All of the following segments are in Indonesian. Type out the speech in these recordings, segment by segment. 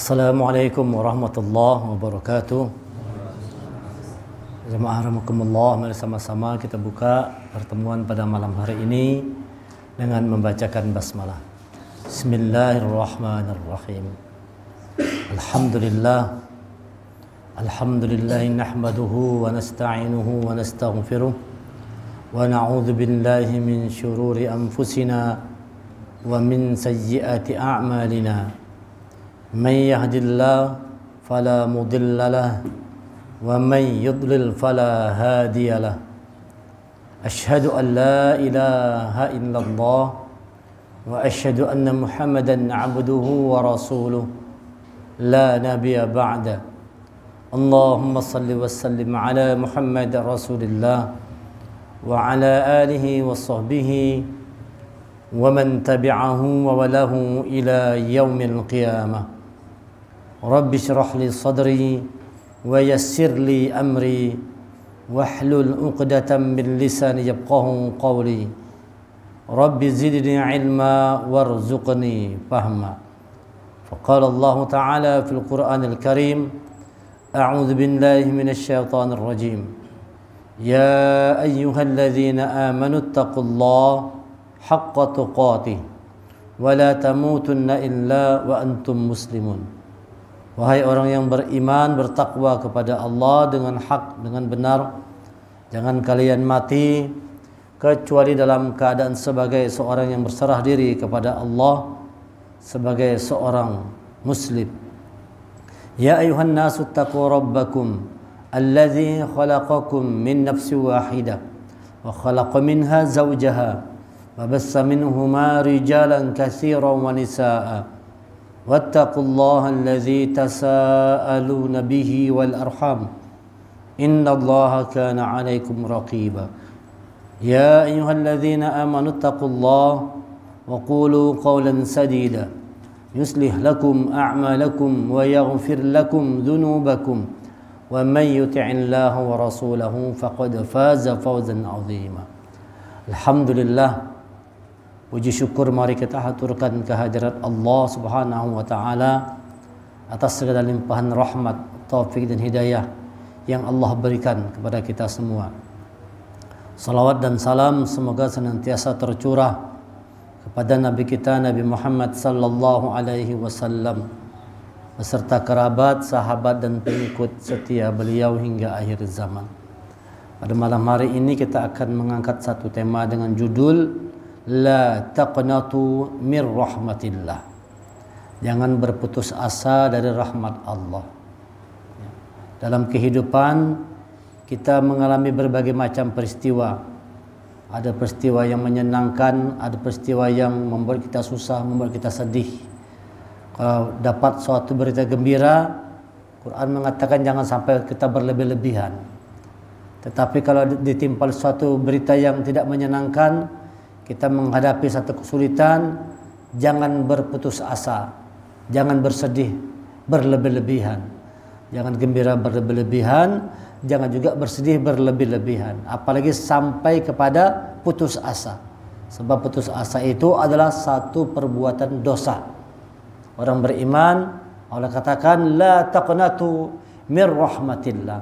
Assalamualaikum warahmatullahi wabarakatuh. Jemaah rahimakumullah, mari sama-sama kita buka pertemuan pada malam hari ini dengan membacakan basmalah. Bismillahirrahmanirrahim. Alhamdulillah nahmaduhu wa nasta'inuhu wa nastaghfiruh wa na'udzu billahi min syururi anfusina wa min sayyiati a'malina. من يهد الله فلا مضل له ومن يضلل فلا هادي له أشهد أن لا إله إلا الله وأشهد أن محمدا عبده ورسوله لا نبي بعده اللهم صل وسلم على محمد رسول الله وعلى آله وصحبه ومن تبعه ووله إلى يوم القيامة رب اشرح لي صدري ويسر لي أمري واحلل عقدة من لساني يفقهوا قولي رب زدني علما وارزقني فهما فقال الله تعالى في القرآن الكريم أعوذ بالله من الشيطان الرجيم يا أيها الذين آمنوا اتقوا الله حق تقاته ولا تموتن إلا وأنتم مسلمون. Wahai orang yang beriman, bertakwa kepada Allah dengan hak, dengan benar. Jangan kalian mati kecuali dalam keadaan sebagai seorang yang berserah diri kepada Allah, sebagai seorang muslim. Ya ayuhan nasu taqu rabbakum alladzi khalaqakum min nafsin wahidah wa khalaqa minha zawjaha wa bassa minhuma rijalan katsiran wa nisaa'a واتقوا الله الذي تساءلون به والأرحام إن الله كان عليكم رقيبا يا أيها الذين آمنوا اتقوا الله وقولوا قولا سديدا يصلح لكم أعمالكم ويغفر لكم ذنوبكم ومن يطع الله ورسوله فقد فاز فوزا عظيما. الحمد لله. Puji syukur mari kita haturkan kehadirat Allah Subhanahu wa taala atas segala limpahan rahmat, taufik dan hidayah yang Allah berikan kepada kita semua. Salawat dan salam semoga senantiasa tercurah kepada Nabi kita Nabi Muhammad sallallahu alaihi wasallam beserta kerabat, sahabat dan pengikut setia beliau hingga akhir zaman. Pada malam hari ini kita akan mengangkat satu tema dengan judul La taqnatu mir rahmatillah. Jangan berputus asa dari rahmat Allah. Dalam kehidupan kita mengalami berbagai macam peristiwa. Ada peristiwa yang menyenangkan, ada peristiwa yang membuat kita susah, membuat kita sedih. Kalau dapat suatu berita gembira, Quran mengatakan jangan sampai kita berlebih-lebihan. Tetapi kalau ditimpa suatu berita yang tidak menyenangkan, kita menghadapi satu kesulitan, jangan berputus asa, jangan bersedih berlebih-lebihan, jangan gembira berlebih-lebihan, jangan juga bersedih berlebih-lebihan, apalagi sampai kepada putus asa. Sebab putus asa itu adalah satu perbuatan dosa. Orang beriman, Allah katakan la taqnatu mir rahmatillah.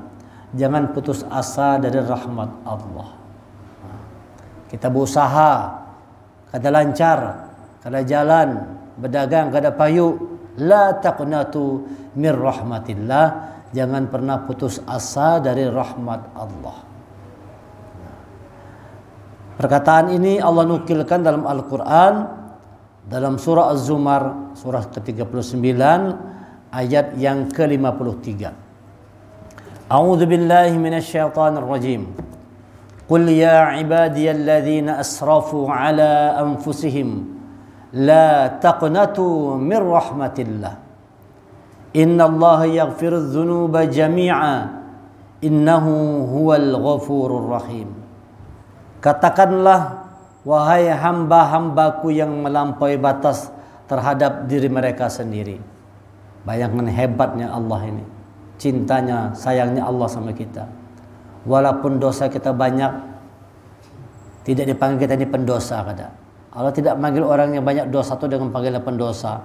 Jangan putus asa dari rahmat Allah. Kita berusaha, kada lancar, kada jalan, berdagang kada payu, la taqnatu mir rahmatillah. Jangan pernah putus asa dari rahmat Allah. Perkataan ini Allah nukilkan dalam Al-Quran dalam surah Az-Zumar surah ke-39 ayat yang ke-53. A'udzu billahi minasyaitonir rajim. قل يا عبادي الذين أسرفوا على أنفسهم لا تقنطوا من رحمة الله إن الله يغفر الذنوب جميعا إنه هو الغفور الرحيم. Katakanlah wahai hamba-hambaku yang melampaui batas terhadap diri mereka sendiri. Bayangkan hebatnya Allah ini, cintanya, sayangnya Allah sama kita. Walaupun dosa kita banyak, tidak dipanggil kita ini pendosa kada. Allah tidak manggil orang yang banyak dosa itu dengan panggilan pendosa.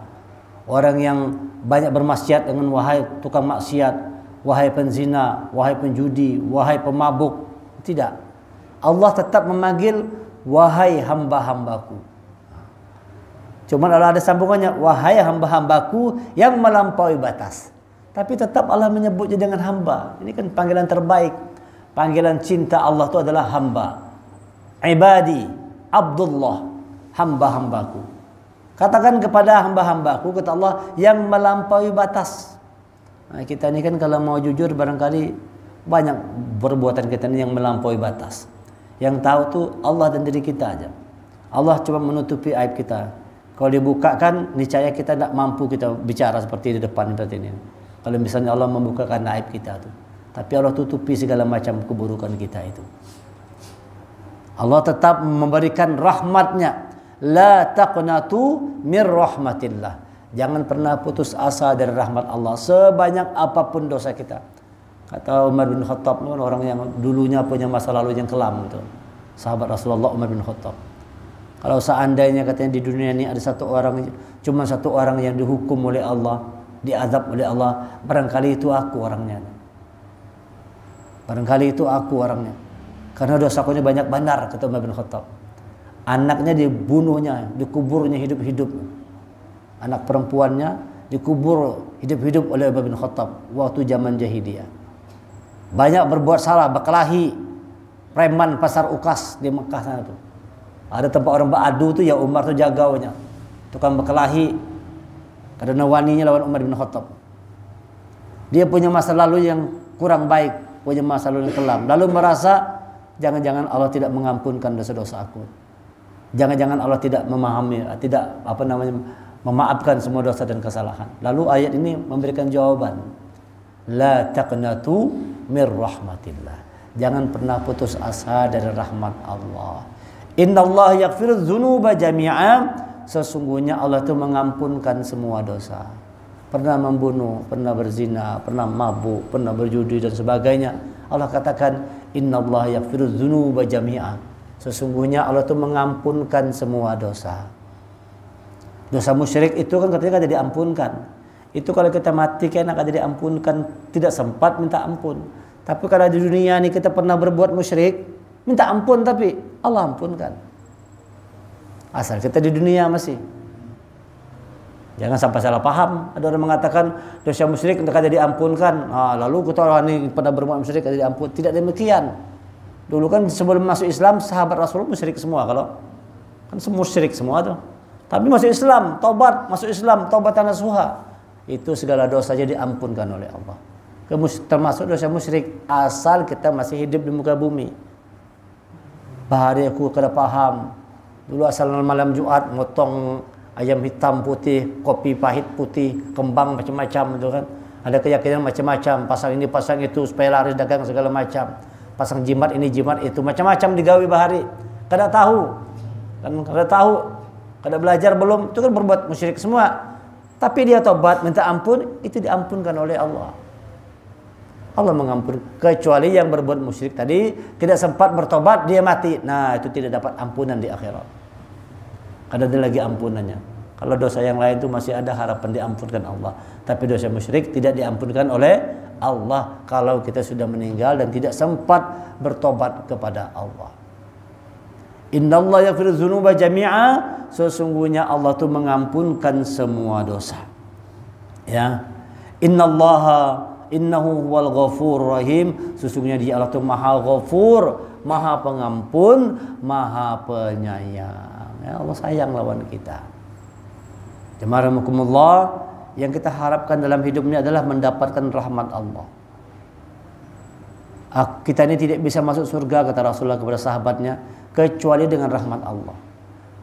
Orang yang banyak bermaksiat dengan wahai tukang maksiat, wahai penzina, wahai penjudi, wahai pemabuk. Tidak. Allah tetap memanggil wahai hamba-hambaku. Cuma Allah ada sambungannya, wahai hamba-hambaku yang melampaui batas. Tapi tetap Allah menyebutnya dengan hamba. Ini kan panggilan terbaik. Panggilan cinta Allah itu adalah hamba. Ibadi, Abdullah, hamba-hambaku. Katakan kepada hamba-hambaku, kata Allah, yang melampaui batas. Nah, kita ini kan kalau mau jujur barangkali banyak perbuatan kita ini yang melampaui batas. Yang tahu tuh Allah dan diri kita aja. Allah cuma menutupi aib kita. Kalau dibukakan, niscaya kita tidak mampu kita bicara seperti di depan seperti ini. Kalau misalnya Allah membukakan aib kita tuh. Tapi Allah tutupi segala macam keburukan kita itu. Allah tetap memberikan rahmatnya. La taqnatu mir rahmatillah. Jangan pernah putus asa dari rahmat Allah sebanyak apapun dosa kita. Kata Umar bin Khattab, orang yang dulunya punya masa lalu yang kelam gitu. Sahabat Rasulullah Umar bin Khattab. Kalau seandainya katanya di dunia ini ada cuma satu orang yang dihukum oleh Allah, diazab oleh Allah, barangkali itu aku orangnya. Barangkali itu aku orangnya. Karena dosaku ini banyak benar, kata Umar bin Khattab. Anaknya dibunuhnya, dikuburnya hidup-hidup. Anak perempuannya dikubur hidup-hidup oleh Umar bin Khattab waktu zaman jahiliyah. Banyak berbuat salah, berkelahi, preman pasar Ukas di Mekah sana tuh. Ada tempat orang beradu tuh, ya Umar tuh jagaunya. Tukang berkelahi karena waninya lawan Umar bin Khattab. Dia punya masa lalu yang kurang baik, punya masa lalu yang kelam. Lalu merasa jangan-jangan Allah tidak mengampunkan dosa-dosa aku. Jangan-jangan Allah tidak memahami, tidak memaafkan semua dosa dan kesalahan. Lalu ayat ini memberikan jawaban. La taqnatu mir rahmatillah. Jangan pernah putus asa dari rahmat Allah. Innallaha yaghfiru dzunuba jami'a. Sesungguhnya Allah itu mengampunkan semua dosa. Pernah membunuh, pernah berzina, pernah mabuk, pernah berjudi dan sebagainya. Allah katakan innallaha yaghfiru dzunuba jami'a. Sesungguhnya Allah itu mengampunkan semua dosa. Dosa musyrik itu kan katanya kada diampunkan. Itu kalau kita mati kan kada diampunkan, tidak sempat minta ampun. Tapi kalau di dunia ini kita pernah berbuat musyrik, minta ampun tapi Allah ampunkan. Asal kita di dunia masih. Jangan sampai salah paham. Ada orang mengatakan dosa musyrik kada diampunkan. Lalu kita orang ini pernah berbuat musyrik kada diampun. Tidak demikian. Dulu kan sebelum masuk Islam sahabat Rasulullah musyrik semua, kalau kan semua musyrik semua tuh. Tapi masuk Islam, tobat, masuk Islam, taubat nasuha. Itu segala dosanya diampunkan oleh Allah. Termasuk dosa musyrik asal kita masih hidup di muka bumi. Bahari aku kada paham. Dulu asal malam Jumat motong ayam hitam putih, kopi pahit putih, kembang macam-macam itu kan. Ada keyakinan macam-macam, pasang ini pasang itu supaya laris dagang segala macam. Pasang jimat ini jimat itu macam-macam digawi bahari. Kada tahu. Kan kada tahu. Kada belajar belum, itu kan berbuat musyrik semua. Tapi dia tobat, minta ampun, itu diampunkan oleh Allah. Allah mengampuni. Kecuali yang berbuat musyrik tadi tidak sempat bertobat, dia mati. Nah, itu tidak dapat ampunan di akhirat. Kada ada lagi ampunannya. Kalau dosa yang lain itu masih ada harapan diampunkan Allah. Tapi dosa musyrik tidak diampunkan oleh Allah kalau kita sudah meninggal dan tidak sempat bertobat kepada Allah. Innallaha yaghfiru dzunuba jami'a. Sesungguhnya Allah itu mengampunkan semua dosa. Ya. Innahu huwal ghafurur rahim. Sesungguhnya Dia Allah itu Maha Ghafur, Maha Pengampun, Maha Penyayang. Ya, Allah sayang lawan kita. Jemaah rahimakumullah, yang kita harapkan dalam hidup ini adalah mendapatkan rahmat Allah. Kita ini tidak bisa masuk surga, kata Rasulullah kepada sahabatnya, kecuali dengan rahmat Allah.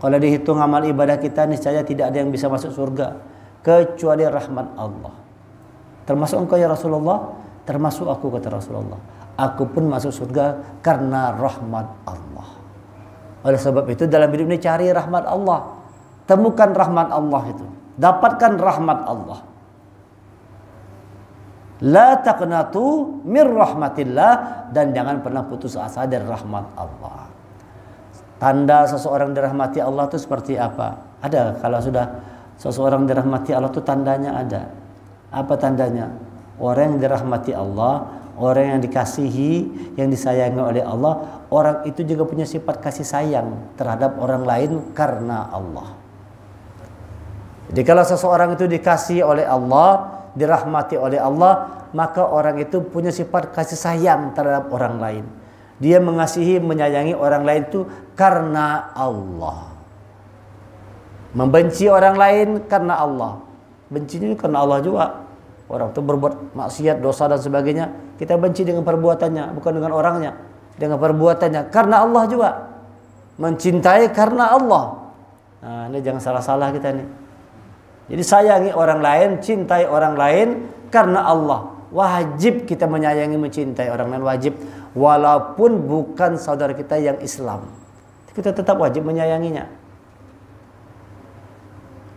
Kalau dihitung amal ibadah kita, niscaya tidak ada yang bisa masuk surga kecuali rahmat Allah. Termasuk engkau ya Rasulullah, termasuk aku, kata Rasulullah. Aku pun masuk surga karena rahmat Allah. Oleh sebab itu dalam hidup ini cari rahmat Allah. Temukan rahmat Allah itu. Dapatkan rahmat Allah. La taqnatu mir rahmatillah. Dan jangan pernah putus asa dari rahmat Allah. Tanda seseorang dirahmati Allah itu seperti apa? Ada kalau sudah seseorang dirahmati Allah itu tandanya ada. Apa tandanya? Orang yang dirahmati Allah, orang yang dikasihi, yang disayangi oleh Allah, orang itu juga punya sifat kasih sayang terhadap orang lain karena Allah. Jadi kalau seseorang itu dikasihi oleh Allah, dirahmati oleh Allah, maka orang itu punya sifat kasih sayang terhadap orang lain. Dia mengasihi, menyayangi orang lain itu karena Allah. Membenci orang lain karena Allah. Bencinya karena Allah juga. Orang itu berbuat maksiat, dosa dan sebagainya, kita benci dengan perbuatannya, bukan dengan orangnya, dengan perbuatannya. Karena Allah juga. Mencintai karena Allah. Nah, ini jangan salah-salah kita nih. Jadi sayangi orang lain, cintai orang lain karena Allah. Wajib kita menyayangi, mencintai orang lain, wajib. Walaupun bukan saudara kita yang Islam, kita tetap wajib menyayanginya.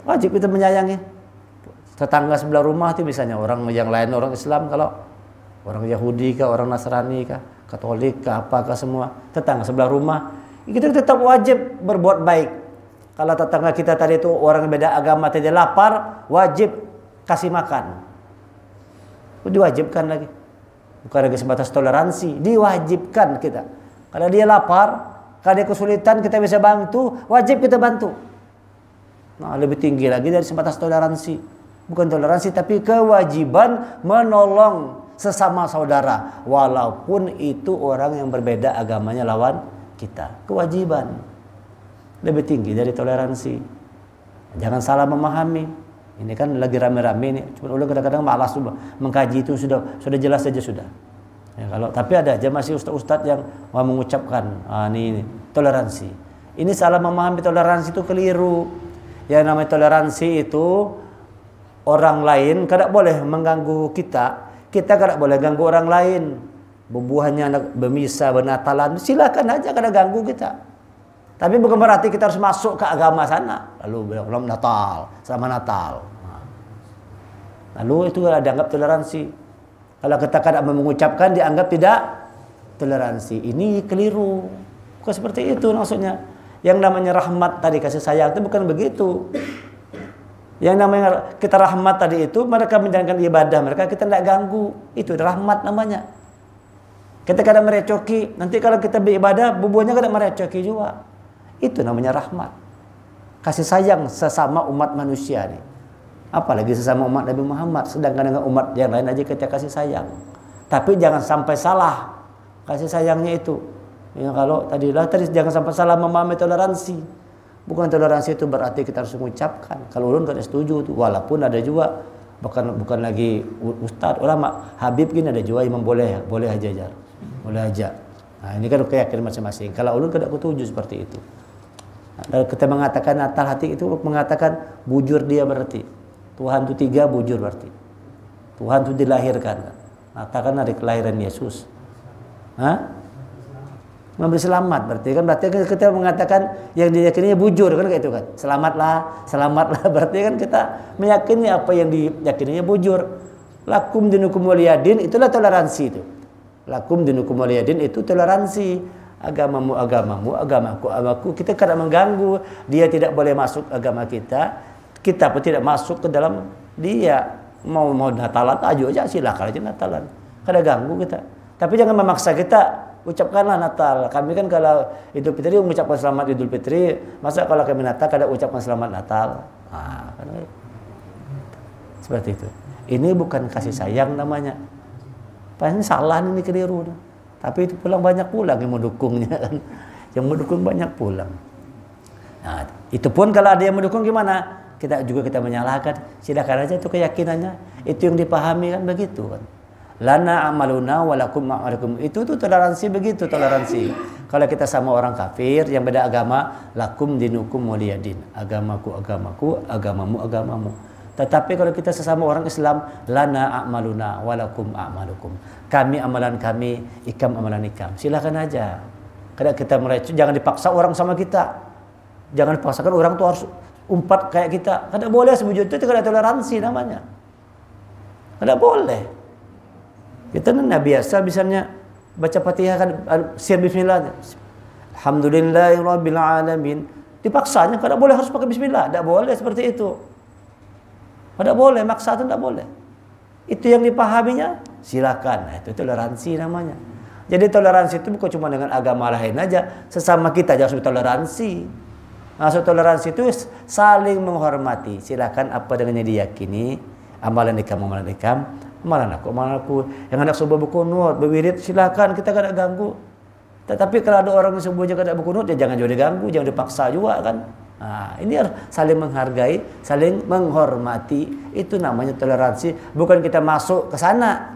Wajib kita menyayangi. Tetangga sebelah rumah itu misalnya orang yang lain, orang Islam, kalau orang Yahudi kah, orang Nasrani kah, Katolik kah, apakah semua, tetangga sebelah rumah, kita tetap wajib berbuat baik. Kalau tetangga kita tadi itu orang beda agama, tadi lapar, wajib kasih makan. Diwajibkan lagi. Bukan lagi sebatas toleransi, diwajibkan kita. Kalau dia lapar, kalau dia kesulitan, kita bisa bantu, wajib kita bantu. Nah, lebih tinggi lagi dari sebatas toleransi. Bukan toleransi, tapi kewajiban menolong sesama saudara, walaupun itu orang yang berbeda agamanya lawan kita. Kewajiban lebih tinggi dari toleransi. Jangan salah memahami. Ini kan lagi rame-rame ini. Cuma ulun kadang-kadang malas juga mengkaji itu, sudah jelas saja sudah. Ya, kalau tapi ada aja masih ustaz-ustaz yang mau mengucapkan ini toleransi. Ini salah memahami, toleransi itu keliru. Yang namanya toleransi itu orang lain kada boleh mengganggu kita, kita kada boleh ganggu orang lain. Bubuhannya anak bermisa, bernatalan, silakan aja, kada ganggu kita. Tapi bukan berarti kita harus masuk ke agama sana. Lalu belum Natal, sama Natal. Lalu itu dianggap toleransi. Kalau kita kada mengucapkan, dianggap tidak toleransi. Ini keliru. Bukan seperti itu maksudnya. Yang namanya rahmat tadi, kasih sayang itu bukan begitu. Yang namanya kita rahmat tadi itu mereka menjalankan ibadah mereka, kita tidak ganggu. Itu rahmat namanya. Kita kadang merecoki, nanti kalau kita beribadah bubuhnya kadang merecoki juga. Itu namanya rahmat. Kasih sayang sesama umat manusia nih. Apalagi sesama umat Nabi Muhammad. Sedangkan dengan umat yang lain aja kita kasih sayang. Tapi jangan sampai salah kasih sayangnya itu. Ya, kalau tadi jangan sampai salah memahami toleransi. Bukan toleransi itu berarti kita harus mengucapkan. Kalau ulun kada setuju tuh. Walaupun ada juga bukan lagi ustaz, ulama, Habib gini ada juga yang boleh aja jar. Boleh aja. Nah, ini kan keyakinan masing-masing. Kalau ulun kada setuju seperti itu. Nah, kita mengatakan Natal hati itu mengatakan bujur dia berarti. Tuhan itu 3 bujur berarti. Tuhan itu dilahirkan. Natal kan hari kelahiran Yesus. Memberi selamat berarti kita mengatakan yang diyakininya bujur kan kayak itu kan. Selamatlah berarti kan kita meyakini apa yang diyakininya bujur. Lakum dinukum waliyadin, itulah toleransi itu. Lakum dinukum waliyadin itu toleransi. Agamamu, agamaku. Kita kada mengganggu. Dia tidak boleh masuk agama kita. Kita pun tidak masuk ke dalam dia. Mau Natalan aja silakan aja Natalan. Kada ganggu kita. Tapi jangan memaksa kita. Ucapkanlah Natal. Kami kan kalau Idul Fitri mengucapkan selamat Idul Fitri. Masa kalau kami Natal kada ucapkan selamat Natal? Kan seperti itu. Ini bukan kasih sayang namanya. Pasti salah ini keliru. Tapi itu pulang banyak pulang yang mendukungnya kan. Yang mendukung banyak pulang. Nah, itu pun kalau ada yang mendukung gimana? Kita menyalahkan. Silakan aja itu keyakinannya. Itu yang dipahami kan begitu kan. Lana amaluna walakum ma'alukum. Itu toleransi begitu, toleransi. Kalau kita sama orang kafir yang beda agama, lakum dinukum waliyadin. Agamaku, agamamu. Tetapi kalau kita sesama orang Islam, lana a'maluna walakum a'malukum. Kami amalan kami, ikam amalan ikam. Silakan aja. Kadang kita merecoh, jangan dipaksa orang sama kita. Jangan dipaksakan orang tuh harus umpat kayak kita. Kada boleh sebujur itu kada toleransi namanya. Kada boleh. Kita kan biasa misalnya baca Fatihah kan sir bismillah. Alhamdulillahirabbil alamin. Dipaksanya kada boleh harus pakai bismillah, tidak boleh seperti itu. Tidak boleh, maksa itu tidak boleh. Itu yang dipahaminya, silakan. Nah, itu toleransi namanya. Jadi toleransi itu bukan cuma dengan agama lain aja, sesama kita aja harus toleransi. Maksud toleransi itu saling menghormati. Silakan apa dengan yang diyakini, amalan amalan aku. Yang anak subuh berkunut, berwirid, silakan, kita tidak ganggu. Tetapi kalau ada orang yang subuhnya tidak berkunut, ya jangan juga diganggu, jangan dipaksa juga kan. Nah, ini harus saling menghargai, saling menghormati. Itu namanya toleransi. Bukan kita masuk ke sana.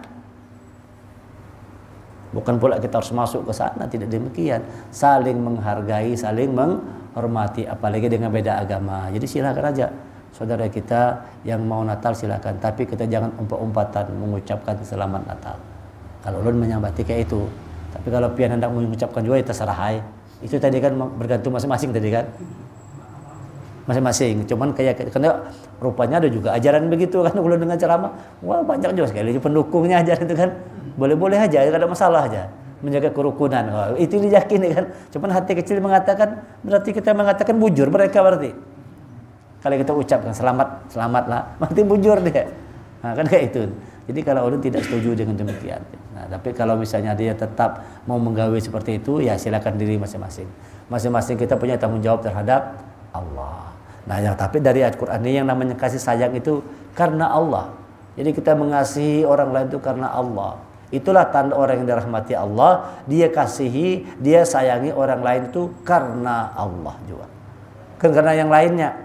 Bukan pula kita harus masuk ke sana, tidak demikian. Saling menghargai, saling menghormati, apalagi dengan beda agama. Jadi silakan aja saudara kita yang mau Natal silakan, tapi kita jangan umpatan mengucapkan selamat Natal. Kalau ulun menyambati kayak itu. Tapi kalau pian hendak mengucapkan juga itu terserah. Itu tadi kan bergantung masing-masing tadi kan. Masing-masing. Cuman kayak karena rupanya ada juga ajaran begitu kan, kalau dengan ceramah, wah banyak juga sekali pendukungnya ajaran itu kan. Boleh-boleh aja, tidak ada masalah aja. Menjaga kerukunan. Oh, itu diyakini kan. Cuman hati kecil mengatakan, berarti kita mengatakan bujur mereka berarti. Kalau kita ucapkan selamatlah, berarti bujur dia. Nah, kan kayak itu. Jadi kalau ulun tidak setuju dengan demikian. Nah, tapi kalau misalnya dia tetap mau menggawe seperti itu, ya silakan diri masing-masing. Masing-masing kita punya tanggung jawab terhadap Allah. Nah, tapi dari Al-Quran ini yang namanya kasih sayang itu karena Allah. Jadi kita mengasihi orang lain itu karena Allah. Itulah tanda orang yang dirahmati Allah. Dia kasihi, dia sayangi orang lain itu karena Allah juga. Bukan karena yang lainnya.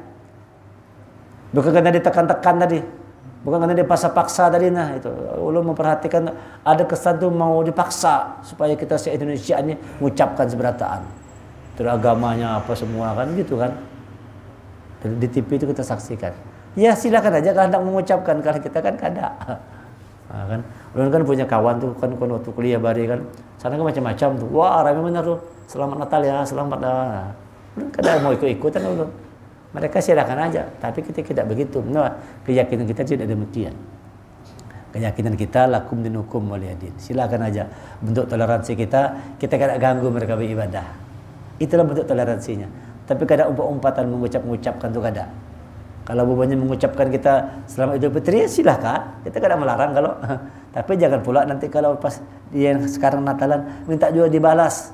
Bukan karena ditekan-tekan tadi. Bukan karena dipaksa-paksa tadi. Nah itu, ulun memperhatikan ada kesan tuh mau dipaksa supaya kita se-Indonesia ini mengucapkan seberataan. Terus agamanya apa semua kan gitu kan. Di TV itu kita saksikan. Ya silakan aja kalau hendak mengucapkan, kalau kita kan kada. Nah, kan, ulun kan punya kawan tuh kan waktu kuliah bari kan, sana kan macam-macam tuh. Wah ramai benar tuh. Selamat Natal ya, selamat. Nah, ulun kada mau ikut-ikutan ulun. Mereka silakan aja, tapi kita tidak begitu. Nah, keyakinan kita tidak demikian. Keyakinan kita lakum dinukum waliyadin. Silakan aja. Bentuk toleransi kita kada ganggu mereka beribadah. Itulah bentuk toleransinya. Tapi kada umpatan mengucapkan tuh kada. Kalau bapaknya mengucapkan kita selamat Idul Fitri, silakan. Kita kada melarang kalau. Tapi jangan pula nanti kalau pas dia sekarang Natalan minta juga dibalas.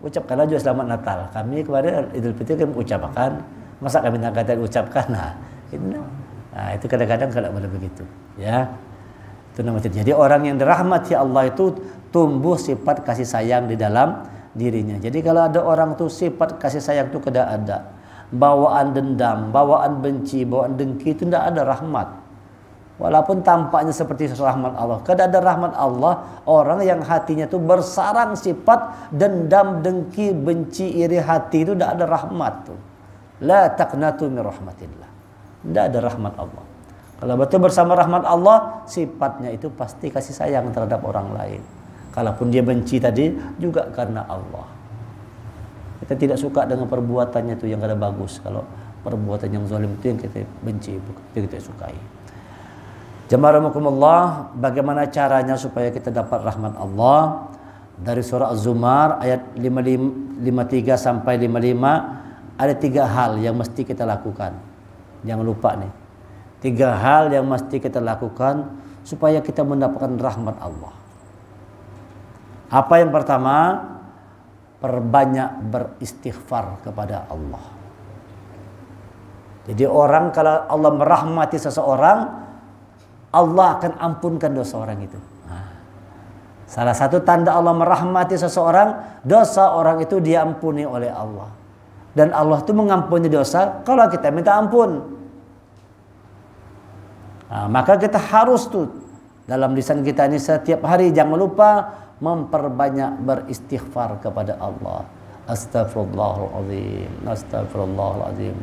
Ucapkanlah juga selamat Natal. Kami kemarin Idul Fitri kami ucapkan. Masa kami minta kata ucapkan? Nah, itu kadang-kadang kada boleh begitu. Ya. Itu namanya. Jadi orang yang dirahmati Allah itu tumbuh sifat kasih sayang di dalam dirinya. Jadi kalau ada orang tuh sifat kasih sayang itu kada ada. Bawaan dendam, bawaan benci, bawaan dengki itu tidak ada rahmat. Walaupun tampaknya seperti rahmat Allah, kada ada rahmat Allah orang yang hatinya itu bersarang sifat dendam, dengki, benci, iri hati itu tidak ada rahmat tuh. La taqnatu min rahmatillah. Tidak ada rahmat Allah. Kalau betul bersama rahmat Allah, sifatnya itu pasti kasih sayang terhadap orang lain. Kalaupun dia benci tadi juga karena Allah. Kita tidak suka dengan perbuatannya itu yang kada bagus. Kalau perbuatan yang zalim itu yang kita benci, itu kita sukai. Jemaah rahimakumullah, bagaimana caranya supaya kita dapat rahmat Allah? Dari surah Az-Zumar ayat 53 sampai 55 ada 3 hal yang mesti kita lakukan. Jangan lupa nih. 3 hal yang mesti kita lakukan supaya kita mendapatkan rahmat Allah. Apa yang pertama? Perbanyak beristighfar kepada Allah. Jadi orang kalau Allah merahmati seseorang, Allah akan ampunkan dosa orang itu. Nah, salah satu tanda Allah merahmati seseorang, dosa orang itu diampuni oleh Allah. Dan Allah itu mengampuni dosa kalau kita minta ampun. Nah, maka kita harus tuh dalam lisan kita ini setiap hari jangan lupa memperbanyak beristighfar kepada Allah. Astaghfirullahaladzim, astaghfirullahaladzim.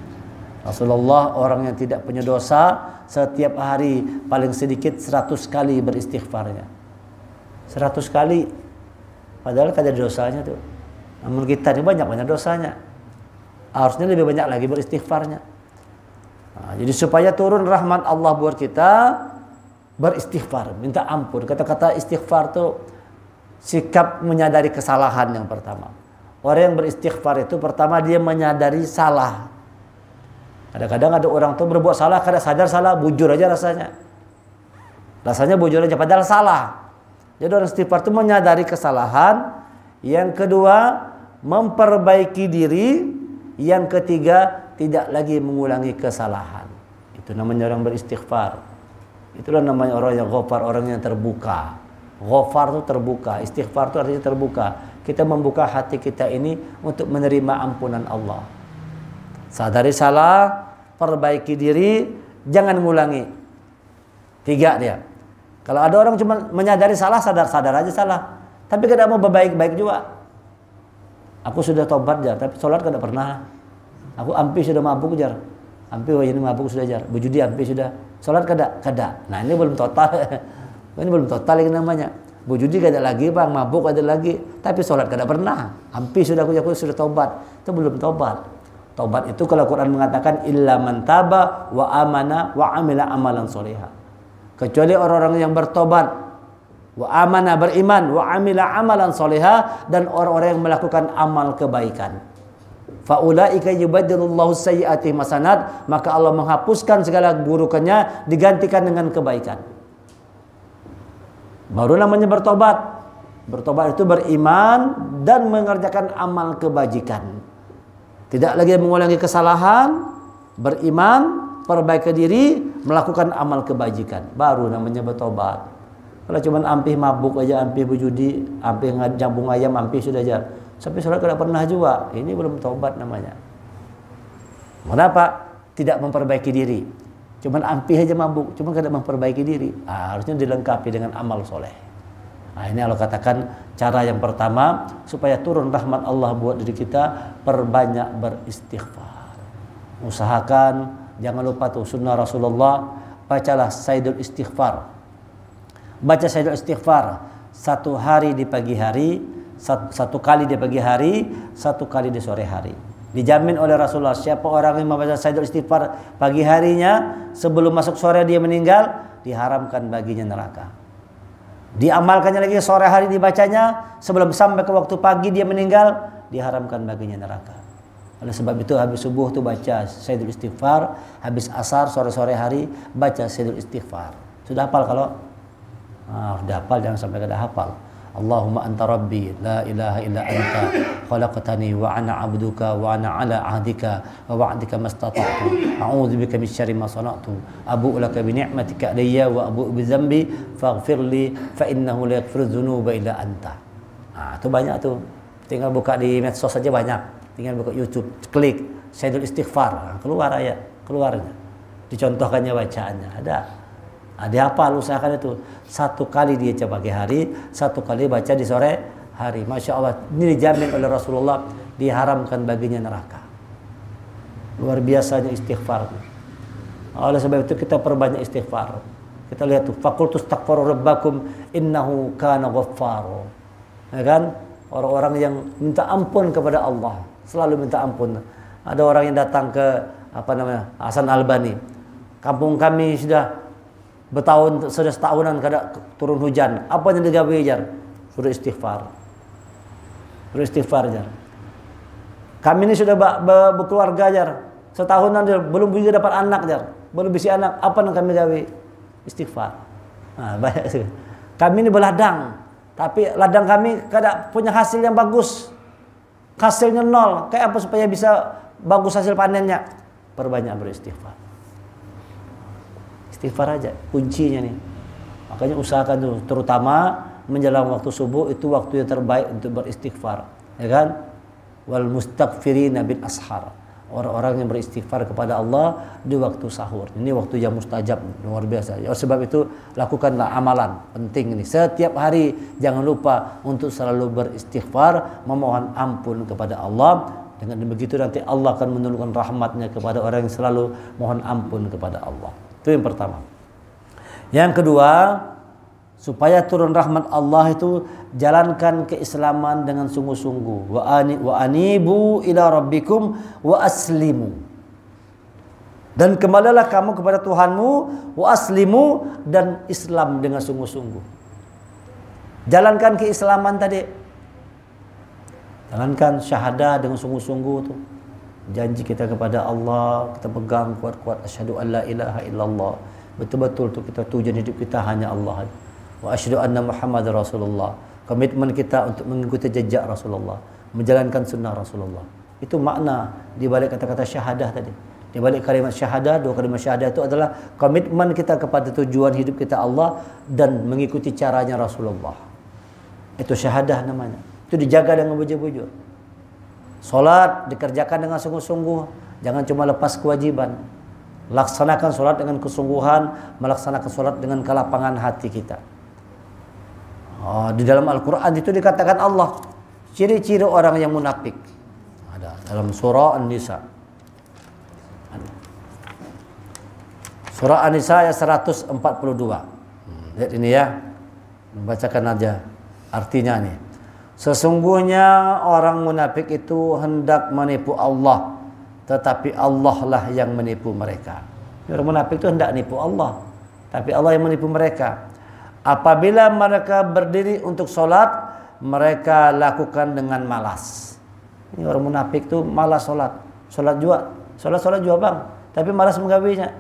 Rasulullah orang yang tidak punya dosa setiap hari paling sedikit 100 kali beristighfarnya. 100 kali. Padahal kada ada dosanya tuh. Namun kita ini banyak dosanya. Harusnya lebih banyak lagi beristighfarnya. Nah, jadi supaya turun rahmat Allah buat kita, beristighfar, minta ampun. Kata-kata istighfar tuh sikap menyadari kesalahan yang pertama. Orang yang beristighfar itu pertama dia menyadari salah. Kadang-kadang ada orang tuh berbuat salah, kadang sadar salah, bujur aja rasanya. Rasanya bujur aja padahal salah. Jadi orang istighfar itu menyadari kesalahan. Yang kedua, memperbaiki diri. Yang ketiga, tidak lagi mengulangi kesalahan. Itu namanya orang beristighfar. Itulah namanya orang yang ghafar, orang yang terbuka. Ghafar itu terbuka, istighfar itu artinya terbuka. Kita membuka hati kita ini untuk menerima ampunan Allah. Sadari salah, perbaiki diri, jangan mengulangi. 3 dia. Kalau ada orang cuma menyadari salah, sadar aja salah. Tapi tidak mau berbaik-baik juga. Aku sudah tobat jar, tapi sholat tidak pernah. Aku ampi sudah mabuk jar. Ampi ini mabuk sudah jar. Berjudi ampi sudah. Sholat kada. Nah ini belum total. Ini belum total ini namanya. Berjudi kada lagi bang, mabuk kada lagi. Tapi sholat kada pernah. Ampi sudah aku sudah tobat. Itu belum tobat. Tobat itu kalau Quran mengatakan illa man taba wa amana wa amila amalan solehah. Kecuali orang-orang yang bertobat, wa amana beriman, wa amila amalan solehah, dan orang-orang yang melakukan amal kebaikan. Faulaika yubaddilullahu sayyi'atihim hasanat, maka Allah menghapuskan segala keburukannya digantikan dengan kebaikan. Baru namanya bertobat. Bertobat itu beriman dan mengerjakan amal kebajikan. Tidak lagi mengulangi kesalahan, beriman, perbaiki diri, melakukan amal kebajikan. Baru namanya bertobat. Kalau cuma ampih mabuk aja, ampih berjudi, ampih jambung ayam, ampih sudah aja. Sampai sholat tidak pernah juga. Ini belum tobat namanya. Kenapa? Tidak memperbaiki diri. Cuma ampih aja mabuk, cuma tidak memperbaiki diri. Harusnya dilengkapi dengan amal soleh. Nah, ini Allah katakan cara yang pertama supaya turun rahmat Allah buat diri kita, perbanyak beristighfar. Usahakan, jangan lupa tuh sunnah Rasulullah, bacalah Sayyidul Istighfar. Baca Sayyidul Istighfar 1 hari di pagi hari, 1 kali di pagi hari, 1 kali di sore hari. Dijamin oleh Rasulullah, siapa orang yang membaca Sayyidul Istighfar pagi harinya, sebelum masuk sore dia meninggal, diharamkan baginya neraka. Diamalkannya lagi sore hari dibacanya, sebelum sampai ke waktu pagi dia meninggal, diharamkan baginya neraka. Oleh sebab itu habis subuh tu baca Sayyidul Istighfar, habis asar sore-sore hari baca Sayyidul Istighfar. Sudah hafal kalau? Sudah hafal, jangan sampai kada hafal. Allahumma anta rabbi la ilaha illa anta khalaqtani wa ana abduka wa ana ala ahdika wa wa'dika mastata'tu a'udzubika min syarri ma sana'tu abu'u laka bi ni'matika alayya wa abu'u bi dzambi faghfirli fa innahu la yaghfiru dzunuba illa anta. Itu banyak tuh. Tinggal buka di medsos saja banyak. Tinggal buka YouTube, klik Sayyidul Istighfar, keluar ayat, keluarnya. Dicontohkannya bacaannya, ada. Ada apa? Usahakan itu 1 kali dia baca pagi hari, 1 kali baca di sore hari. Masya Allah, ini dijamin oleh Rasulullah, diharamkan baginya neraka. Luar biasanya istighfar. Oleh sebab itu kita perbanyak istighfar. Kita lihat tuh, faqultu astaghfiru rabbakum innahu kana ghaffar. Ya kan? Orang-orang yang minta ampun kepada Allah, selalu minta ampun. Ada orang yang datang ke Hasan Albani. Kampung kami sudah setahunan kada turun hujan. Apa yang digawe jar? Suruh istighfar. Suruh istighfar jar. Kami ini sudah berkeluarga jar. Setahunan jar, belum juga dapat anak jar. Belum bisa anak. Apa yang kami gawe? Istighfar. Banyak sih. Kami ini berladang, tapi ladang kami kada punya hasil yang bagus. Hasilnya 0. Kayak apa supaya bisa bagus hasil panennya? Perbanyak beristighfar. Istighfar aja kuncinya nih. Makanya usahakan tuh, terutama menjelang waktu subuh, itu waktu yang terbaik untuk beristighfar, ya kan? Wal mustaghfirina bil ashar. Orang-orang yang beristighfar kepada Allah di waktu sahur. Ini waktu yang mustajab, luar biasa. Ya, sebab itu lakukanlah amalan penting ini. Setiap hari jangan lupa untuk selalu beristighfar, memohon ampun kepada Allah. Dengan begitu nanti Allah akan menurunkan rahmatnya kepada orang yang selalu mohon ampun kepada Allah. Itu yang pertama. Yang kedua, supaya turun rahmat Allah itu jalankan keislaman dengan sungguh-sungguh. Wa anibu ila rabbikum wa aslimu. Dan kembalilah kamu kepada Tuhanmu, wa aslimu, dan Islam dengan sungguh-sungguh. Jalankan keislaman tadi. Jalankan syahadah dengan sungguh-sungguh tuh. Janji kita kepada Allah kita pegang kuat-kuat, asyhadu an la ilaha illallah. Betul-betul tu kita tujuan hidup kita hanya Allah. Wa asyhadu anna Muhammadar Rasulullah. Komitmen kita untuk mengikuti jejak Rasulullah, menjalankan sunnah Rasulullah. Itu makna di balik kata-kata syahadah tadi. Di balik kalimat syahadah, dua kalimat syahadah itu adalah komitmen kita kepada tujuan hidup kita Allah dan mengikuti caranya Rasulullah. Itu syahadah namanya. Itu dijaga dengan bujur-bujur. Solat dikerjakan dengan sungguh-sungguh, jangan cuma lepas kewajiban. Laksanakan solat dengan kesungguhan, melaksanakan solat dengan kelapangan hati kita. Di dalam Al-Quran itu dikatakan Allah ciri-ciri orang yang munafik. Ada dalam surah An-Nisa. Surah An-Nisa ayat 142. Lihat ini ya. Membacakan aja artinya nih. Sesungguhnya orang munafik itu hendak menipu Allah, tetapi Allah lah yang menipu mereka. Orang munafik itu hendak menipu Allah, tapi Allah yang menipu mereka. Apabila mereka berdiri untuk sholat, mereka lakukan dengan malas. Ini orang munafik itu malas sholat. Sholat juga bang, tapi malas menggawinya.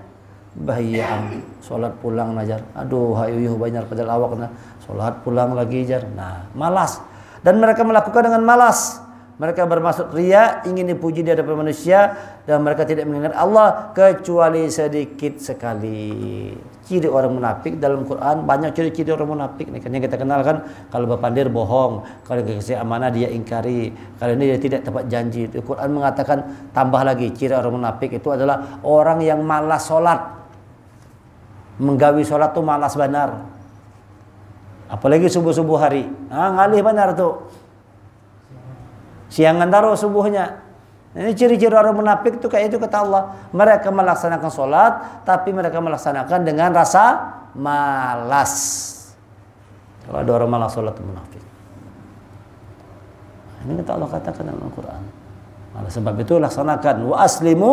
Bahaya, sholat pulang najar. Aduh, hayuh banyak pada awak na. Sholat pulang lagi jar. Nah, malas. Dan mereka melakukan dengan malas. Mereka bermaksud riya, ingin dipuji di hadapan manusia, dan mereka tidak mengingat Allah kecuali sedikit sekali. Ciri orang munafik dalam Quran banyak ciri-ciri orang munafik. Ini kan yang kita kenal kan, kalau berpandir bohong, kalau dikasih amanah dia ingkari, kalau ini dia tidak tepat janji. Quran mengatakan tambah lagi ciri orang munafik itu adalah orang yang malas sholat. Menggawi sholat tuh malas benar. Apalagi subuh-subuh hari, ngalih benar tuh. Siangan taruh subuhnya. Ini ciri-ciri orang munafik itu kayak itu kata Allah. Mereka melaksanakan sholat, tapi mereka melaksanakan dengan rasa malas. Kalau ada orang malas sholat itu munafik. Ini kata Allah katakan dalam Al-Quran. Oleh sebab itu laksanakan wa aslimu,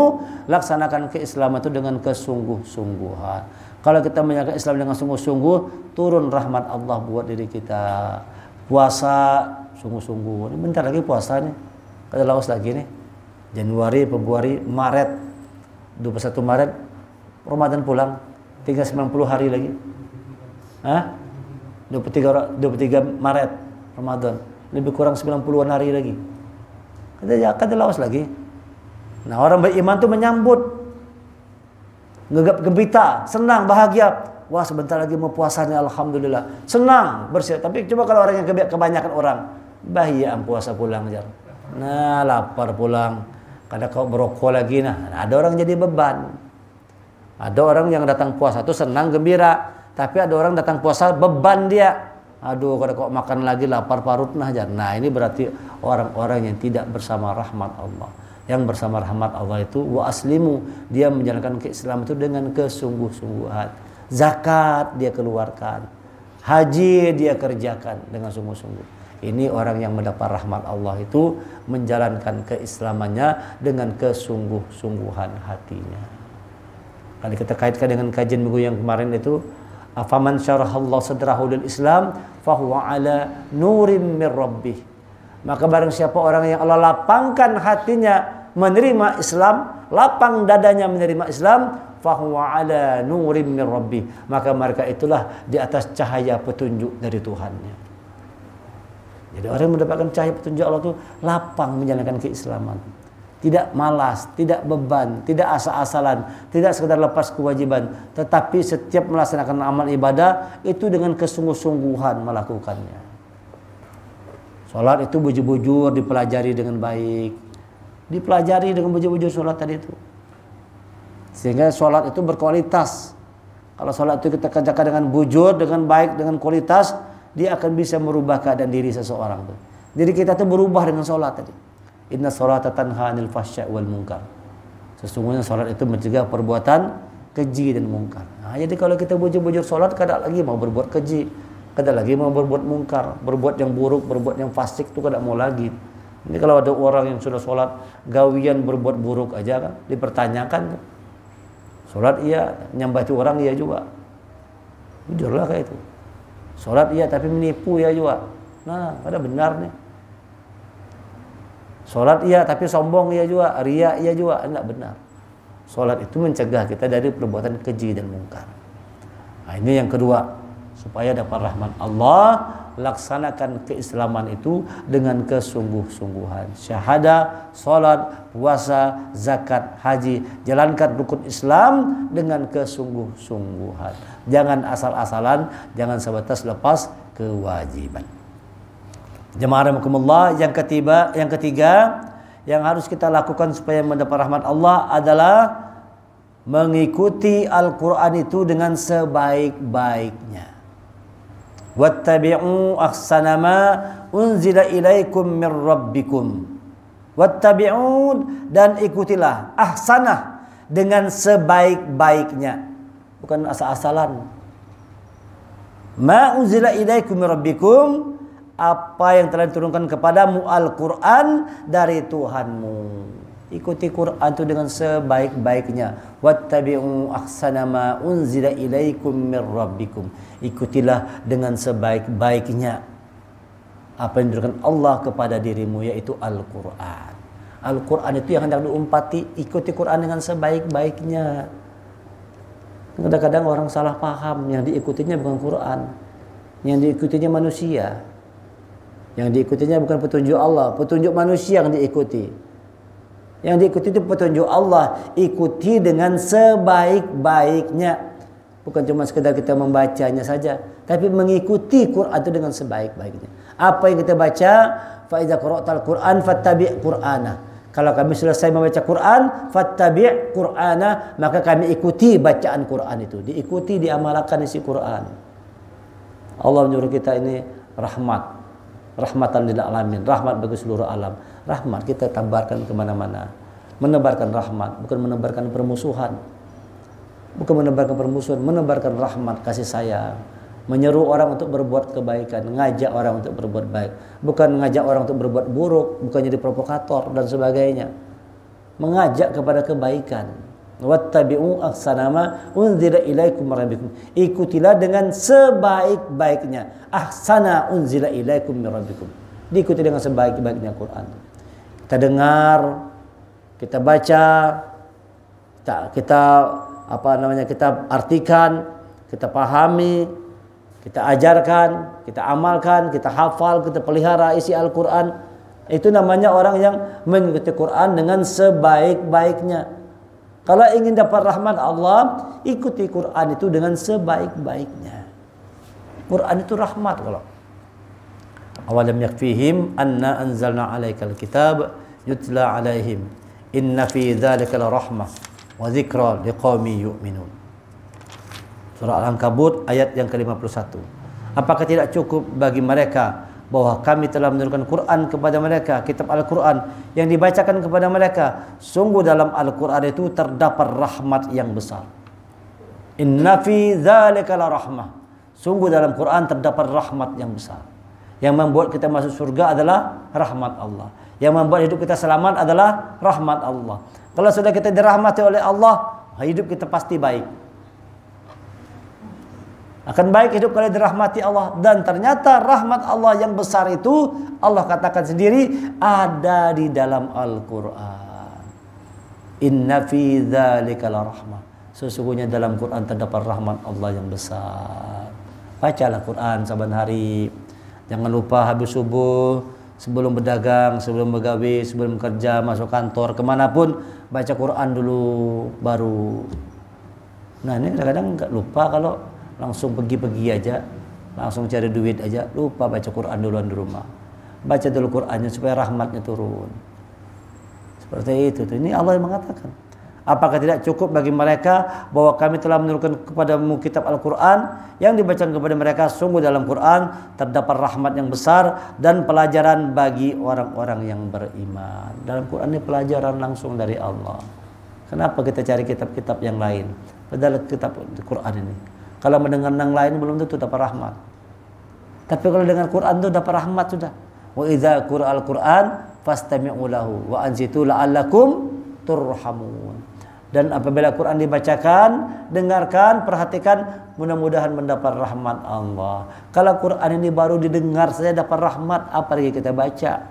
laksanakan keislaman itu dengan kesungguh-sungguhan. Kalau kita menjalankan Islam dengan sungguh-sungguh, turun rahmat Allah buat diri kita. Puasa sungguh-sungguh. Ini bentar lagi puasa nih. Kada lawas lagi nih. Januari, Februari, Maret. 21 Maret Ramadan pulang. Tinggal 90 hari lagi. 23 Maret Ramadan. Lebih kurang 90-an hari lagi. Kada lawas lagi. Nah, orang beriman tuh menyambut, gegap gembita, senang, bahagia. Wah, sebentar lagi mau puasanya, alhamdulillah. Senang, bersiap. Tapi coba kalau orang yang kebanyakan orang, bahaya puasa pulang jar. Nah, lapar pulang. Kadang kau berokok lagi, nah ada orang jadi beban. Ada orang yang datang puasa tuh senang, gembira, tapi ada orang datang puasa beban dia. Aduh, kalau kau makan lagi lapar parut nah jar. Nah, ini berarti orang-orang yang tidak bersama rahmat Allah. Yang bersama rahmat Allah itu wa aslimu, dia menjalankan keislaman itu dengan kesungguh-sungguhan. Zakat dia keluarkan, haji dia kerjakan dengan sungguh-sungguh. Ini orang yang mendapat rahmat Allah itu menjalankan keislamannya dengan kesungguh-sungguhan hatinya. Kalau kita kaitkan dengan kajian minggu yang kemarin itu, afaman syarahallahu sadrahu lil Islam fahuwa ala nurim mir rabbih. Maka barang siapa orang yang Allah lapangkan hatinya menerima Islam, lapang dadanya menerima Islam, fahuwa ala nurim mir rabbih, maka mereka itulah di atas cahaya petunjuk dari Tuhannya. Jadi orang yang mendapatkan cahaya petunjuk Allah itu lapang menjalankan keislaman. Tidak malas, tidak beban, tidak asal-asalan, tidak sekedar lepas kewajiban, tetapi setiap melaksanakan amal ibadah itu dengan kesungguh-sungguhan melakukannya. Salat itu bujur-bujur dipelajari dengan baik. Dipelajari dengan bujur-bujur salat tadi itu. Sehingga salat itu berkualitas. Kalau salat itu kita kerjakan dengan bujur, dengan baik, dengan kualitas, dia akan bisa merubah keadaan diri seseorang tuh. Jadi kita tuh berubah dengan salat tadi. Inna sholata tanha 'anil fahsya' wal munkar. Sesungguhnya salat itu mencegah perbuatan keji dan mungkar. Nah, jadi kalau kita bujur-bujur salat, kada lagi mau berbuat keji, kada lagi mau berbuat mungkar, berbuat yang buruk, berbuat yang fasik itu kada mau lagi. Ini kalau ada orang yang sudah salat gawian berbuat buruk aja kan dipertanyakan. Salat iya, nyembah itu orang iya juga. Jujurlah kayak itu. Salat iya tapi menipu ya juga. Nah, pada benar nih. Sholat iya tapi sombong iya juga, riya iya juga, enggak benar. Sholat itu mencegah kita dari perbuatan keji dan mungkar. Nah, ini yang kedua, supaya dapat rahmat Allah, laksanakan keislaman itu dengan kesungguh-sungguhan. Syahadah, sholat, puasa, zakat, haji, jalankan rukun Islam dengan kesungguh-sungguhan. Jangan asal-asalan, jangan sebatas lepas kewajiban. Jemaah rahimakumullah, yang ketiga yang harus kita lakukan supaya mendapat rahmat Allah adalah mengikuti Al-Quran itu dengan sebaik-baiknya. Wattabi'u ahsana ma unzila ilaikum min rabbikum. Wattabi'u, dan ikutilah ahsanah, dengan sebaik-baiknya, bukan asal-asalan. Ma unzila ilaikum min rabbikum, apa yang telah diturunkan kepadamu Al-Quran dari Tuhanmu. Ikuti Quran itu dengan sebaik-baiknya. Wattabi'u ahsana ma unzila ilaikum min rabbikum. Ikutilah dengan sebaik-baiknya apa yang diberikan Allah kepada dirimu, yaitu Al-Quran. Al-Quran itu yang hendak diumpati. Ikuti Quran dengan sebaik-baiknya. Kadang-kadang orang salah paham, yang diikutinya bukan Quran, yang diikutinya manusia. Yang diikutinya bukan petunjuk Allah, petunjuk manusia yang diikuti. Yang diikuti itu petunjuk Allah. Ikuti dengan sebaik-baiknya. Bukan cuma sekedar kita membacanya saja, tapi mengikuti Quran itu dengan sebaik-baiknya. Apa yang kita baca, fa idza qara'tal Qur'an fattabi' Qur'ana. Kalau kami selesai membaca Quran, fattabi' Qur'ana, maka kami ikuti bacaan Quran itu. Diikuti, diamalkan isi Quran. Allah menyuruh kita ini rahmat. Rahmatan lil alamin, rahmat bagi seluruh alam. Rahmat kita tabarkan kemana-mana. Menebarkan rahmat, bukan menebarkan permusuhan. Bukan menebarkan permusuhan, menebarkan rahmat, kasih sayang. Menyeru orang untuk berbuat kebaikan, ngajak orang untuk berbuat baik. Bukan ngajak orang untuk berbuat buruk, bukan jadi provokator dan sebagainya. Mengajak kepada kebaikan. Wattabi'u ahsana ma unzila ilaikum min rabbikum. Ikutilah dengan sebaik-baiknya. Ahsana unzila ilaikum min rabbikum. Diikuti dengan sebaik-baiknya Quran. Kita dengar, kita baca, kita kita artikan, kita pahami, kita ajarkan, kita amalkan, kita hafal, kita pelihara isi Al-Quran. Itu namanya orang yang mengikuti Quran dengan sebaik-baiknya. Kalau ingin dapat rahmat Allah, ikuti Quran itu dengan sebaik-baiknya. Quran itu rahmat. Kalau awalam yakfihim anna anzalna alaikal kitab yutla alaihim inna fi dzalika la rahmah wa dzikra liqaumin yu'minun. Surah Al-Ankabut ayat yang ke-51. Apakah tidak cukup bagi mereka bahwa kami telah menurunkan Quran kepada mereka, kitab Al-Quran yang dibacakan kepada mereka? Sungguh dalam Al-Quran itu terdapat rahmat yang besar. Inna fi dzalika la rahmah. Sungguh dalam Quran terdapat rahmat yang besar. Yang membuat kita masuk surga adalah rahmat Allah. Yang membuat hidup kita selamat adalah rahmat Allah. Kalau sudah kita dirahmati oleh Allah, hidup kita pasti baik. Akan baik hidup kalau dirahmati Allah. Dan ternyata rahmat Allah yang besar itu Allah katakan sendiri ada di dalam Al-Quran. Inna fi dzalika la rahmah. Sesungguhnya dalam Quran terdapat rahmat Allah yang besar. Bacalah Quran saban hari. Jangan lupa habis subuh, sebelum berdagang, sebelum begawe, sebelum kerja, masuk kantor, kemanapun, baca Quran dulu baru. Nah ini kadang-kadang nggak lupa kalau langsung pergi-pergi aja, langsung cari duit aja, lupa baca Quran duluan di rumah. Baca dulu Qurannya supaya rahmatnya turun. Seperti itu. Ini Allah yang mengatakan. Apakah tidak cukup bagi mereka bahwa kami telah menurunkan kepadamu kitab Al-Quran yang dibacakan kepada mereka? Sungguh dalam Quran terdapat rahmat yang besar dan pelajaran bagi orang-orang yang beriman. Dalam Quran ini pelajaran langsung dari Allah. Kenapa kita cari kitab-kitab yang lain? Padahal kitab Quran ini, kalau mendengar yang lain belum tentu dapat rahmat. Tapi kalau dengan Quran itu dapat rahmat sudah. Wa idza qura'al Quran fastami'u lahu wa ansitu la'allakum turhamun. Dan apabila Quran dibacakan, dengarkan, perhatikan, mudah-mudahan mendapat rahmat Allah. Kalau Quran ini baru didengar saja dapat rahmat, apa lagi kita baca?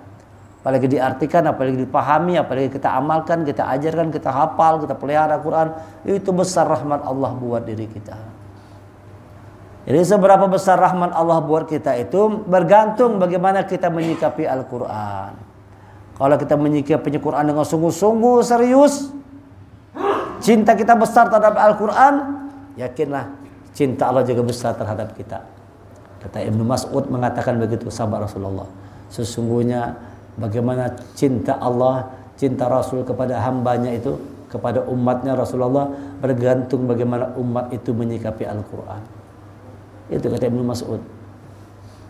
apalagi diartikan, apalagi dipahami, apalagi kita amalkan, kita ajarkan, kita hafal, kita pelihara Quran, itu besar rahmat Allah buat diri kita. Jadi seberapa besar rahmat Allah buat kita itu bergantung bagaimana kita menyikapi Al-Quran. Kalau kita menyikapi Al-Quran dengan sungguh-sungguh serius, cinta kita besar terhadap Al-Quran, yakinlah cinta Allah juga besar terhadap kita. Kata Ibnu Mas'ud mengatakan begitu, sahabat Rasulullah. Sesungguhnya bagaimana cinta Allah, cinta Rasul kepada hambanya itu, kepada umatnya Rasulullah, bergantung bagaimana umat itu menyikapi Al-Quran. Itu kata Ibnu Mas'ud.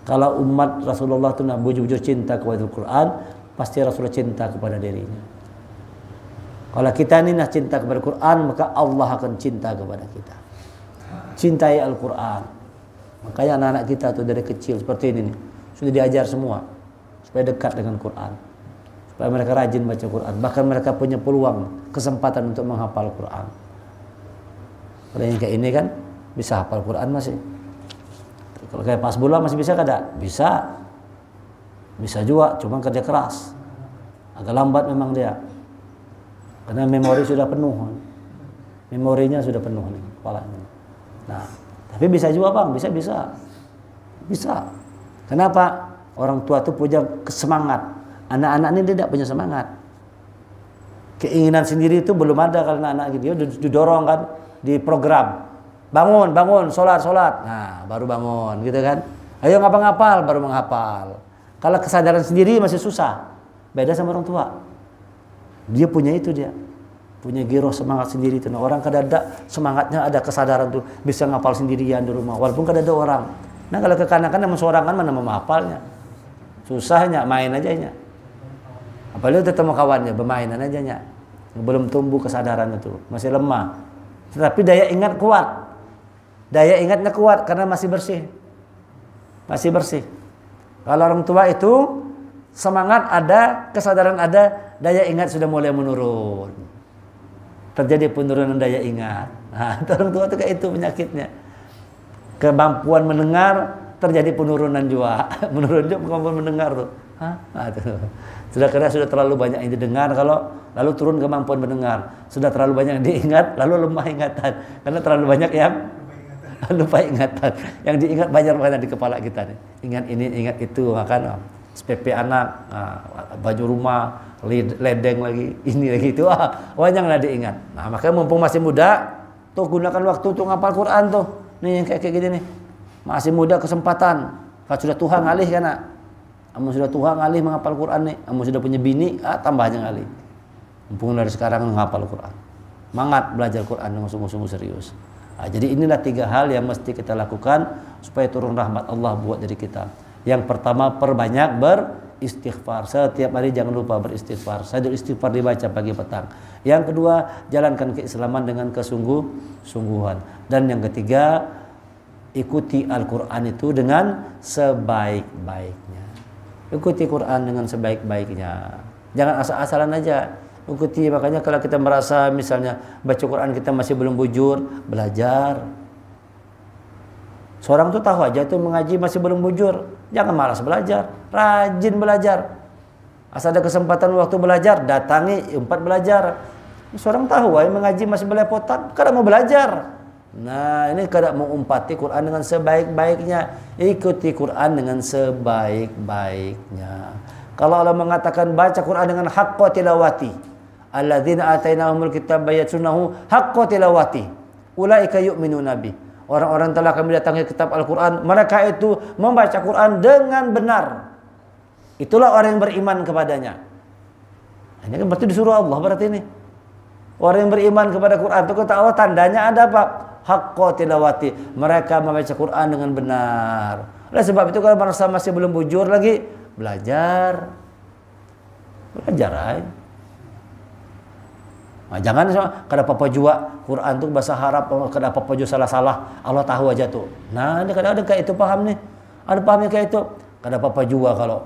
Kalau umat Rasulullah itu nak bujur-bujur cinta kepada Al-Quran, pasti Rasulullah cinta kepada dirinya. Kalau kita ini nak cinta kepada Al-Quran, maka Allah akan cinta kepada kita. Cintai Al-Quran. Makanya anak-anak kita tuh dari kecil seperti ini nih, sudah diajar semua supaya dekat dengan Quran, supaya mereka rajin baca Quran, bahkan mereka punya peluang, kesempatan untuk menghafal Quran. Kalau yang kayak ini kan bisa hafal Quran masih. Kalau kayak pas bola masih bisa kada? Bisa juga, cuma kerja keras, agak lambat memang dia, karena memori sudah penuh, memorinya sudah penuh nih kepalanya. Nah, tapi bisa juga bang, bisa. Kenapa? Orang tua tuh punya semangat. Anak-anak ini tidak punya semangat. Keinginan sendiri itu belum ada kalau anak-anak gitu. Dia didorong kan, di program. Bangun, sholat. Nah, baru bangun, gitu kan. Ayo ngapa-ngapal, baru menghafal. Kalau kesadaran sendiri masih susah. Beda sama orang tua. Dia punya itu dia. Punya giroh semangat sendiri itu. Nah, orang kadang-kadang semangatnya ada kesadaran tuh bisa ngapal sendirian di rumah walaupun kadang-kadang orang. Nah, kalau kekanakan sama seorang kan mana mau hafalnya. Susahnya main aja nya. Apalagi ketemu kawannya bermainan aja nya. Belum tumbuh kesadaran itu, masih lemah. Tetapi daya ingat kuat. Daya ingatnya kuat karena masih bersih. Kalau orang tua itu semangat ada, kesadaran ada, daya ingat sudah mulai menurun. Terjadi penurunan daya ingat. Nah, orang tua itu kayak itu penyakitnya. Kemampuan mendengar terjadi penurunan juga. Menurun juga kemampuan mendengar tuh. Nah, tuh. Sudah terlalu banyak yang didengar, kalau lalu turun kemampuan mendengar. Sudah terlalu banyak yang diingat, lalu lemah ingatan. Karena terlalu banyak yang lupa ingatan. Yang diingat banyak di kepala kita nih. Ingat ini, ingat itu, kan SPP anak, baju rumah, ledeng lagi, ini lagi itu, wajanglah diingat. Nah, makanya mumpung masih muda, tuh gunakan waktu untuk ngapal Quran tuh. Nih yang kayak gini nih, masih muda kesempatan. Kalau sudah tua ngalih kan, kamu sudah tua ngalih menghafal Quran nih, kamu sudah punya bini, tambahnya ngalih. Mumpung dari sekarang menghafal Quran, semangat belajar Quran dengan sungguh-sungguh serius. Nah, jadi inilah 3 hal yang mesti kita lakukan supaya turun rahmat Allah buat diri kita. Yang pertama, perbanyak beristighfar. Setiap hari jangan lupa beristighfar. Saja istighfar dibaca pagi petang. Yang kedua, jalankan keislaman dengan kesungguh-sungguhan. Dan yang ketiga, ikuti Al-Quran itu dengan sebaik-baiknya. Ikuti Quran dengan sebaik-baiknya. Jangan asal-asalan aja. Ikuti, makanya kalau kita merasa misalnya baca Quran kita masih belum bujur, belajar. Seorang tuh tahu aja tuh mengaji masih belum bujur, jangan malas belajar, rajin belajar. Asal ada kesempatan waktu belajar, datangi tempat belajar. Seorang tahu mengaji masih belepotan, kadang mau belajar. Nah, ini kadang mau umpati Quran dengan sebaik-baiknya. Ikuti Quran dengan sebaik-baiknya. Kalau Allah mengatakan baca Quran dengan haqqa tilawati, alladzina atainahumul kitaba yatlunahu haqqa tilawati, ulaika yu'minuna bih. Orang-orang telah kami datangi kitab Al-Quran, mereka itu membaca Quran dengan benar. Itulah orang yang beriman kepadanya. Ini kan berarti disuruh Allah berarti ini. Orang yang beriman kepada Quran itu kata Allah tandanya ada apa? Haqqa tilawati. Mereka membaca Quran dengan benar. Oleh sebab itu kalau merasa masih belum bujur lagi, belajar aja. Nah, jangan kada apa-apa juga Quran tuh bahasa Arab, kada apa-apa juga salah-salah, Allah tahu aja tuh. Nah, ini kadang ada kayak itu paham nih. Ada pahamnya kayak itu. Kada apa-apa juga kalau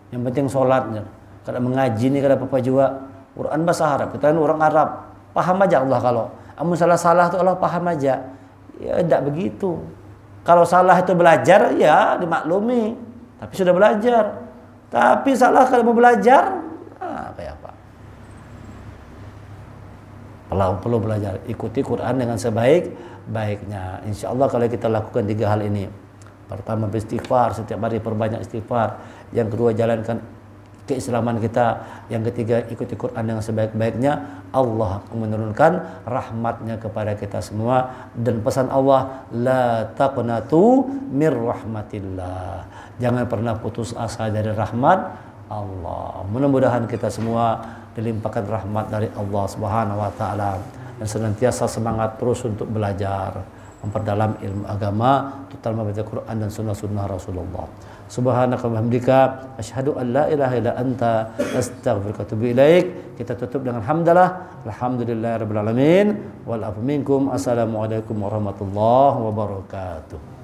yang penting sholatnya. Kada mengaji nih kada apa-apa juga. Quran bahasa Arab, kita kan orang Arab. Paham aja Allah kalau. Amun salah-salah tuh Allah paham aja. Ya tidak begitu. Kalau salah itu belajar ya dimaklumi. Tapi sudah belajar. Tapi salah kalau mau belajar, kayak apa? Perlu belajar, ikuti Quran dengan sebaik-baiknya. Insya Allah kalau kita lakukan 3 hal ini. Pertama, beristighfar, setiap hari perbanyak istighfar. Yang kedua, jalankan keislaman kita. Yang ketiga, ikuti Quran dengan sebaik-baiknya. Allah akan menurunkan rahmatnya kepada kita semua. Dan pesan Allah, la taqnatu mir rahmatillah. Jangan pernah putus asa dari rahmat Allah. Mudah-mudahan kita semua dilimpahkan rahmat dari Allah Subhanahu wa taala dan senantiasa semangat terus untuk belajar, memperdalam ilmu agama, terutama baca Quran dan sunnah-sunnah Rasulullah. Subhanaka wa bihamdika asyhadu an la ilaha illa anta astaghfiruka wa atubu ilaik. Kita tutup dengan hamdalah. Alhamdulillahirabbil alamin wal afu minkum. Assalamualaikum warahmatullahi wabarakatuh.